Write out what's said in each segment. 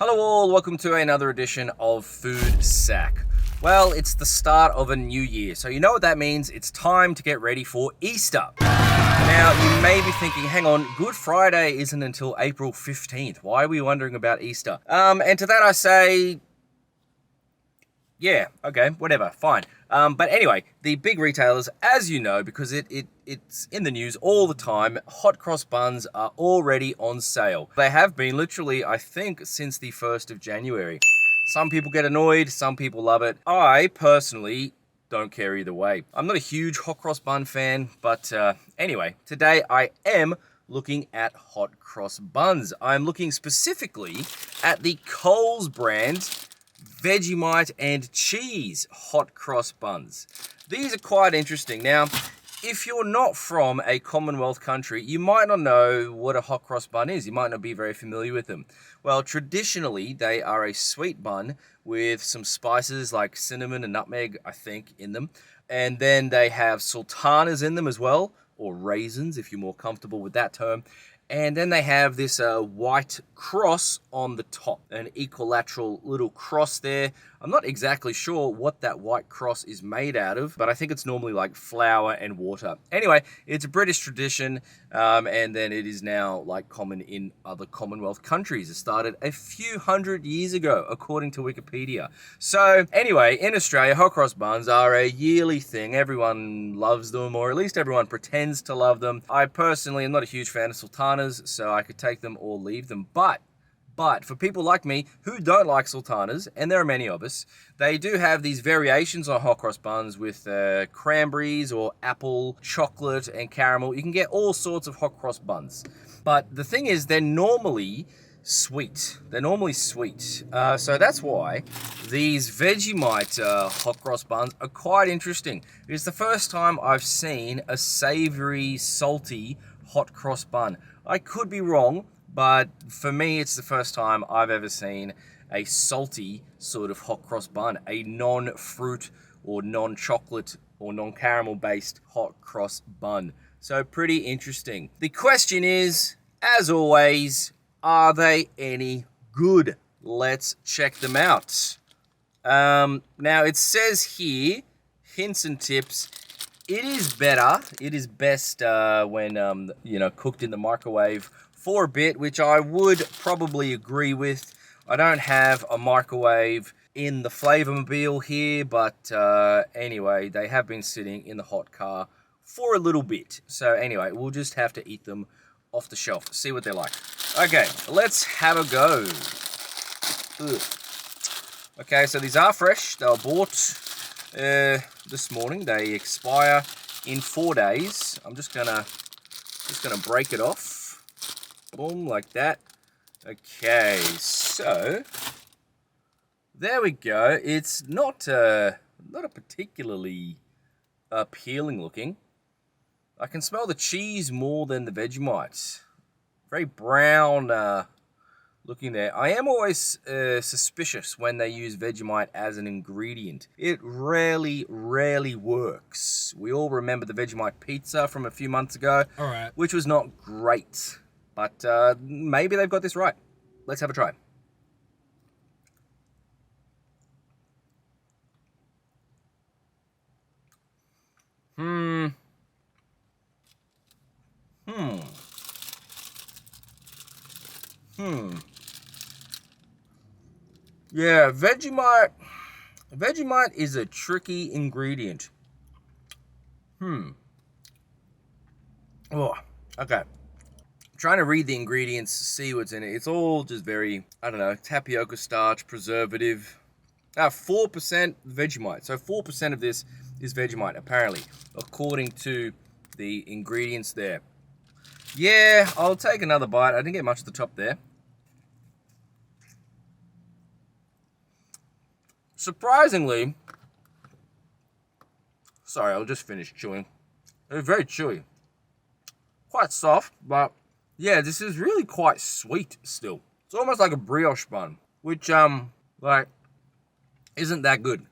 Hello all, welcome to another edition of Food Sack. Well, it's the start of a new year, so you know what that means. It's time to get ready for Easter. Now, you may be thinking, hang on, Good Friday isn't until April 15th. Why are we wondering about Easter? And to that I say, yeah, okay, whatever, fine. But anyway, the big retailers, as you know, because it's in the news all the time, Hot Cross Buns are already on sale. They have been literally, I think, since the 1st of January. Some people get annoyed, some people love it. I, personally, don't care either way. I'm not a huge Hot Cross Bun fan, but anyway, today I am looking at Hot Cross Buns. I'm looking specifically at the Coles brand Vegemite and cheese Hot Cross Buns. These are quite interesting. Now, if you're not from a Commonwealth country, you might not know what a hot cross bun is. You might not be very familiar with them. Well, traditionally, they are a sweet bun with some spices like cinnamon and nutmeg, I think, in them. And then they have sultanas in them as well, or raisins, if you're more comfortable with that term. And then they have this white cross on the top, an equilateral little cross there. I'm not exactly sure what that white cross is made out of, but I think it's normally like flour and water. Anyway, it's a British tradition, and then it is now like common in other Commonwealth countries. It started a few hundred years ago, according to Wikipedia. So anyway, in Australia, hot cross buns are a yearly thing. Everyone loves them, or at least everyone pretends to love them. I personally am not a huge fan of sultanas, so I could take them or leave them. But for people like me who don't like sultanas, and there are many of us, they do have these variations on hot cross buns with cranberries or apple, chocolate, and caramel. You can get all sorts of hot cross buns. But the thing is, they're normally sweet. So that's why these Vegemite hot cross buns are quite interesting. It's the first time I've seen a savory, salty hot cross bun. I could be wrong, but for me, it's the first time I've ever seen a salty sort of hot cross bun, a non-fruit or non-chocolate or non-caramel based hot cross bun. So pretty interesting. The question is, as always, are they any good? Let's check them out. Now it says here, hints and tips, it is better, it is best when, cooked in the microwave for a bit, which I would probably agree with. I don't have a microwave in the Flavormobile here, but anyway, they have been sitting in the hot car for a little bit. So anyway, we'll just have to eat them off the shelf, see what they're like. Okay, let's have a go. Ugh. Okay, so these are fresh. They were bought this morning. They expire in 4 days. I'm just gonna break it off. Boom, like that. Okay, so there we go. It's not a particularly appealing looking. I can smell the cheese more than the Vegemite. Very brown looking there. I am always suspicious when they use Vegemite as an ingredient. It rarely works. We all remember the Vegemite pizza from a few months ago, all right, which was not great. But maybe they've got this right. Let's have a try. Yeah, Vegemite is a tricky ingredient. Oh, okay. Trying to read the ingredients, see what's in it. It's all just very, I don't know, tapioca starch, preservative. 4% Vegemite. So 4% of this is Vegemite, apparently, according to the ingredients there. Yeah, I'll take another bite. I didn't get much at the top there. Surprisingly, sorry, I'll just finish chewing. They're very chewy. Quite soft, but yeah, this is really quite sweet still. It's almost like a brioche bun, which, isn't that good.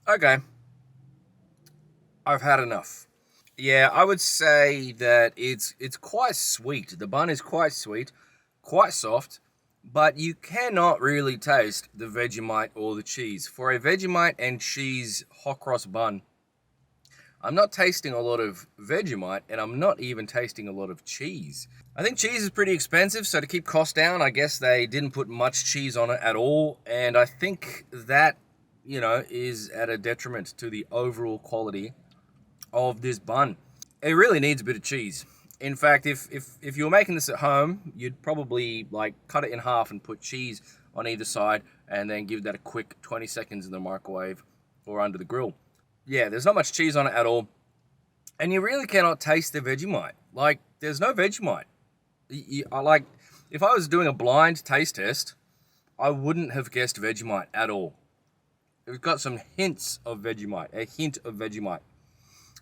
Okay. I've had enough. Yeah, I would say that it's quite sweet. The bun is quite sweet, quite soft, but you cannot really taste the Vegemite or the cheese. For a Vegemite and cheese hot cross bun, I'm not tasting a lot of Vegemite, and I'm not even tasting a lot of cheese. I think cheese is pretty expensive, so to keep costs down, I guess they didn't put much cheese on it at all, and I think that, is at a detriment to the overall quality of this bun. It really needs a bit of cheese. In fact, if you were making this at home, you'd probably like cut it in half and put cheese on either side, and then give that a quick 20 seconds in the microwave or under the grill. Yeah, there's not much cheese on it at all. And you really cannot taste the Vegemite. Like, there's no Vegemite. If I was doing a blind taste test, I wouldn't have guessed Vegemite at all. We've got some hints of Vegemite, a hint of Vegemite.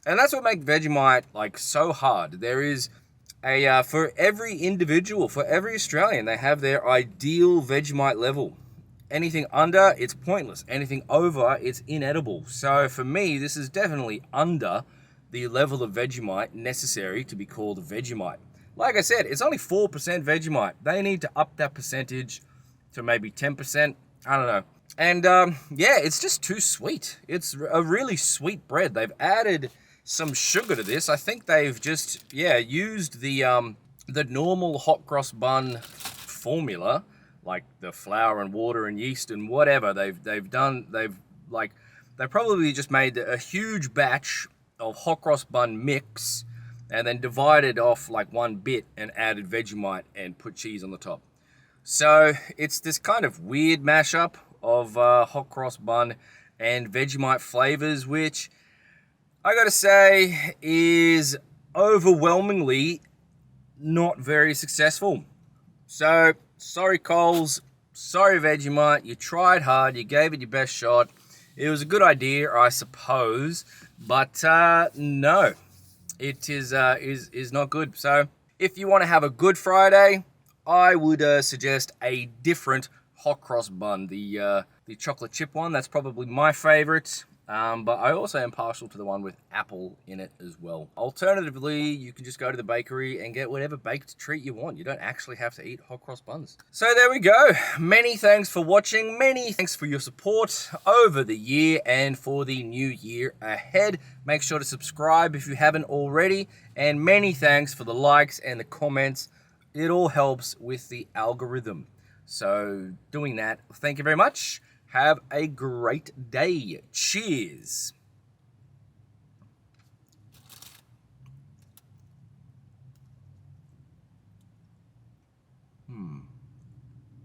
And that's what makes Vegemite, like, so hard. There is for every individual, for every Australian, they have their ideal Vegemite level. Anything under, it's pointless. Anything over, it's inedible. So for me, this is definitely under the level of Vegemite necessary to be called Vegemite. Like I said, it's only 4% Vegemite. They need to up that percentage to maybe 10%. I don't know. And yeah, it's just too sweet. It's a really sweet bread. They've added some sugar to this. I think they've just, used the normal hot cross bun formula, like the flour and water and yeast and whatever they've probably just made a huge batch of hot cross bun mix and then divided off like one bit and added Vegemite and put cheese on the top. So it's this kind of weird mashup of hot cross bun and Vegemite flavors, which I gotta say is overwhelmingly not very successful. So sorry, Coles. Sorry, Vegemite. You tried hard. You gave it your best shot. It was a good idea, I suppose, but no, it is not good. So if you want to have a good Friday, I would suggest a different hot cross bun. The chocolate chip one. That's probably my favorite. But I also am partial to the one with apple in it as well. Alternatively, you can just go to the bakery and get whatever baked treat you want. You don't actually have to eat hot cross buns. So there we go. Many thanks for watching. Many thanks for your support over the year and for the new year ahead. Make sure to subscribe if you haven't already. And many thanks for the likes and the comments. It all helps with the algorithm. So doing that, thank you very much. Have a great day. Cheers.